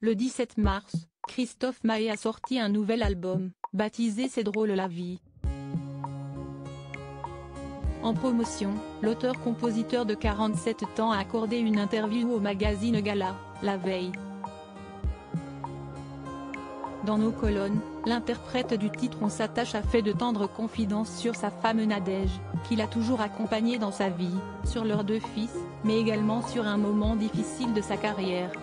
Le 17 mars, Christophe Maé a sorti un nouvel album, baptisé C'est drôle la vie. En promotion, l'auteur-compositeur de 47 ans a accordé une interview au magazine Gala, la veille. Dans nos colonnes, l'interprète du titre On s'attache a fait de tendres confidences sur sa femme Nadège, qu'il a toujours accompagnée dans sa vie, sur leurs 2 fils, mais également sur un moment difficile de sa carrière.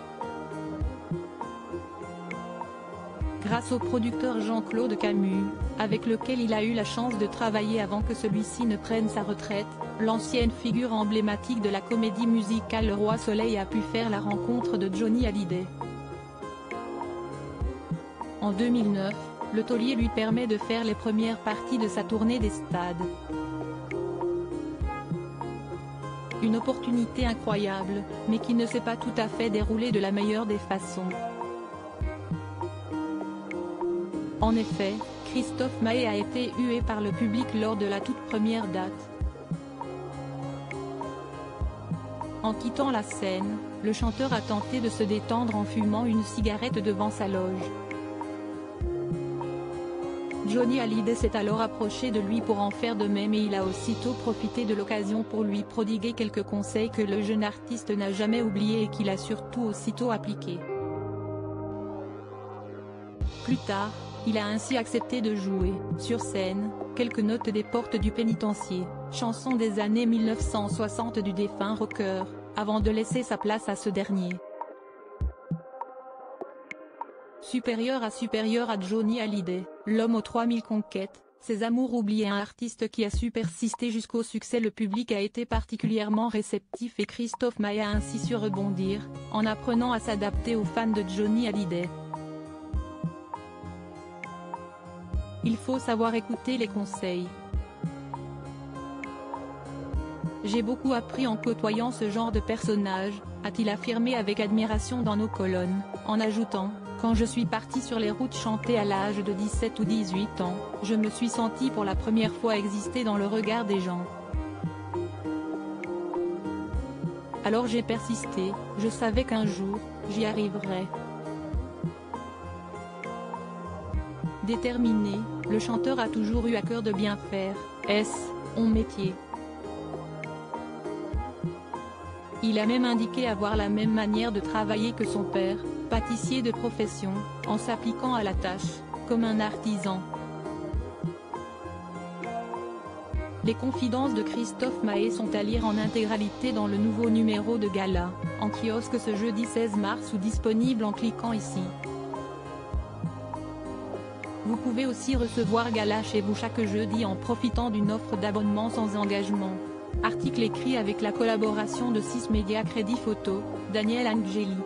Grâce au producteur Jean-Claude Camus, avec lequel il a eu la chance de travailler avant que celui-ci ne prenne sa retraite, l'ancienne figure emblématique de la comédie musicale Le Roi Soleil a pu faire la rencontre de Johnny Hallyday. En 2009, le taulier lui permet de faire les premières parties de sa tournée des stades. Une opportunité incroyable, mais qui ne s'est pas tout à fait déroulée de la meilleure des façons. En effet, Christophe Maé a été hué par le public lors de la toute première date. En quittant la scène, le chanteur a tenté de se détendre en fumant une cigarette devant sa loge. Johnny Hallyday s'est alors approché de lui pour en faire de même et il a aussitôt profité de l'occasion pour lui prodiguer quelques conseils que le jeune artiste n'a jamais oubliés et qu'il a surtout aussitôt appliqués. Plus tard, il a ainsi accepté de jouer, sur scène, quelques notes des Portes du Pénitencier, chanson des années 1960 du défunt rocker, avant de laisser sa place à ce dernier. Supérieur à Johnny Hallyday, l'homme aux 3000 conquêtes, ses amours oubliés, un artiste qui a su persister jusqu'au succès. Le public a été particulièrement réceptif et Christophe Maé a ainsi su rebondir, en apprenant à s'adapter aux fans de Johnny Hallyday. Il faut savoir écouter les conseils. J'ai beaucoup appris en côtoyant ce genre de personnage, a-t-il affirmé avec admiration dans nos colonnes, en ajoutant: quand je suis parti sur les routes chanter à l'âge de 17 ou 18 ans, je me suis senti pour la première fois exister dans le regard des gens. Alors j'ai persisté, je savais qu'un jour, j'y arriverais. Déterminé, le chanteur a toujours eu à cœur de bien faire, son métier. Il a même indiqué avoir la même manière de travailler que son père, pâtissier de profession, en s'appliquant à la tâche, comme un artisan. Les confidences de Christophe Maé sont à lire en intégralité dans le nouveau numéro de Gala, en kiosque ce jeudi 16 mars ou disponible en cliquant ici. Vous pouvez aussi recevoir Gala chez vous chaque jeudi en profitant d'une offre d'abonnement sans engagement. Article écrit avec la collaboration de 6 Médias Crédit Photo, Daniel Angeli.